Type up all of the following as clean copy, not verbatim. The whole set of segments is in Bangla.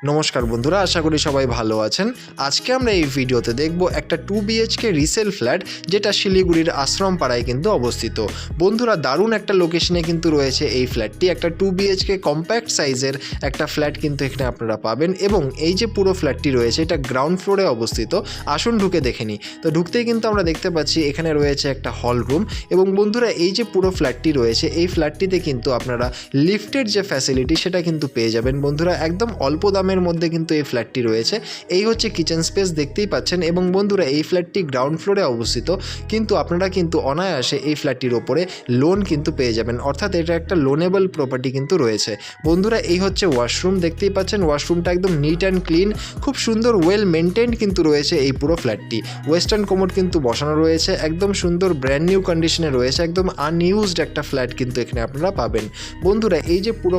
নমস্কার বন্ধুরা, আশা করি সবাই ভালো আছেন। আজকে আমরা এই ভিডিওতে দেখব একটা 2 বিএইচকে রিসেল ফ্ল্যাট, যেটা শিলিগুড়ির আশ্রম পাড়ায় কিন্তু অবস্থিত। বন্ধুরা, দারুণ একটা লোকেশনে কিন্তু রয়েছে এই ফ্ল্যাটটি। একটা 2 বিএইচকে কম্প্যাক্ট সাইজের একটা ফ্ল্যাট কিন্তু এখানে আপনারা পাবেন, এবং এই যে পুরো ফ্ল্যাটটি রয়েছে এটা গ্রাউন্ড ফ্লোরে অবস্থিত। আসুন ঢুকে দেখে নিই। তো ঢুকতেই কিন্তু আমরা দেখতে পাচ্ছি এখানে রয়েছে একটা হল রুম, এবং বন্ধুরা এই যে পুরো ফ্ল্যাটটি রয়েছে এই ফ্ল্যাটটিতে কিন্তু আপনারা লিফটের যে ফ্যাসিলিটি সেটা কিন্তু পেয়ে যাবেন। বন্ধুরা, একদম অল্প দামের মধ্যে কিন্তু এই ফ্ল্যাটটি রয়েছে। এই হচ্ছে কিচেন স্পেস, দেখতেই পাচ্ছেন। এবং বন্ধুরা এই ফ্ল্যাটটি গ্রাউন্ড ফ্লোরে অবস্থিত, কিন্তু আপনারা কিন্তু অনায়াসে এই ফ্ল্যাটটির ওপরে লোন কিন্তু পেয়ে যাবেন, অর্থাৎ এটা একটা লোনেবল প্রপার্টি কিন্তু রয়েছে। বন্ধুরা, এই হচ্ছে ওয়াশরুম, দেখতেই পাচ্ছেন। ওয়াশরুমটা একদম নিট অ্যান্ড ক্লিন, খুব সুন্দর ওয়েল মেনটেন্ড কিন্তু রয়েছে এই পুরো ফ্ল্যাটটি। ওয়েস্টার্ন কোমোড কিন্তু বসানো রয়েছে, একদম সুন্দর ব্র্যান্ড নিউ কন্ডিশনে রয়েছে, একদম আনইউজড একটা ফ্ল্যাট কিন্তু এখানে আপনারা পাবেন। বন্ধুরা, এই যে পুরো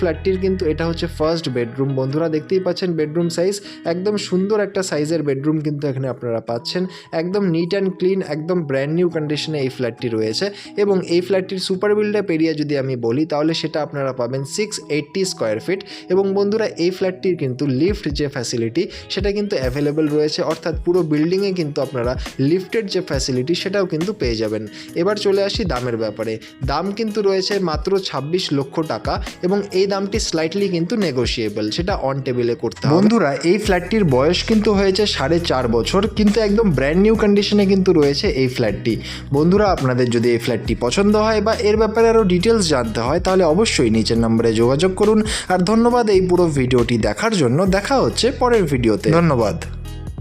ফ্ল্যাটটির কিন্তু এটা হচ্ছে ফার্স্ট বেডরুম। বন্ধুরা, দেখতেই পাচ্ছেন বেডরুম সাইজ একদম সুন্দর একটা সাইজের বেডরুম কিন্তু এখানে আপনারা পাচ্ছেন। একদম নিট অ্যান্ড ক্লিন, একদম ব্র্যান্ড নিউ কন্ডিশনে এই ফ্ল্যাটটি রয়েছে। এবং এই ফ্ল্যাটটির সুপার বিল্ড আপ এরিয়া যদি আমি বলি, তাহলে সেটা আপনারা পাবেন 680 স্কোয়ার ফিট। এবং বন্ধুরা, এই ফ্ল্যাটটির কিন্তু লিফট যে ফ্যাসিলিটি সেটা কিন্তু অ্যাভেলেবেল রয়েছে, অর্থাৎ পুরো বিল্ডিংয়ে কিন্তু আপনারা লিফটের যে ফ্যাসিলিটি সেটাও কিন্তু পেয়ে যাবেন। এবার চলে আসি দামের ব্যাপারে। দাম কিন্তু রয়েছে মাত্র 26 লক্ষ টাকা, এবং এই দামটি স্লাইটলি কিন্তু নেগোশিয়েবল, সেটা অন টেবিলে করতে হবে। বন্ধুরা, এই ফ্ল্যাটটির বয়স কিন্তু হয়েছে 4.5 বছর, কিন্তু একদম ব্র্যান্ড নিউ কন্ডিশনে কিন্তু রয়েছে এই ফ্ল্যাটটি। বন্ধুরা, আপনাদের যদি এই ফ্ল্যাটটি পছন্দ হয় বা এর ব্যাপারে আরও ডিটেলস জানতে হয়, তাহলে অবশ্যই নিচের নম্বরে যোগাযোগ করুন। আর ধন্যবাদ এই পুরো ভিডিওটি দেখার জন্য। দেখা হচ্ছে পরের ভিডিওতে। ধন্যবাদ।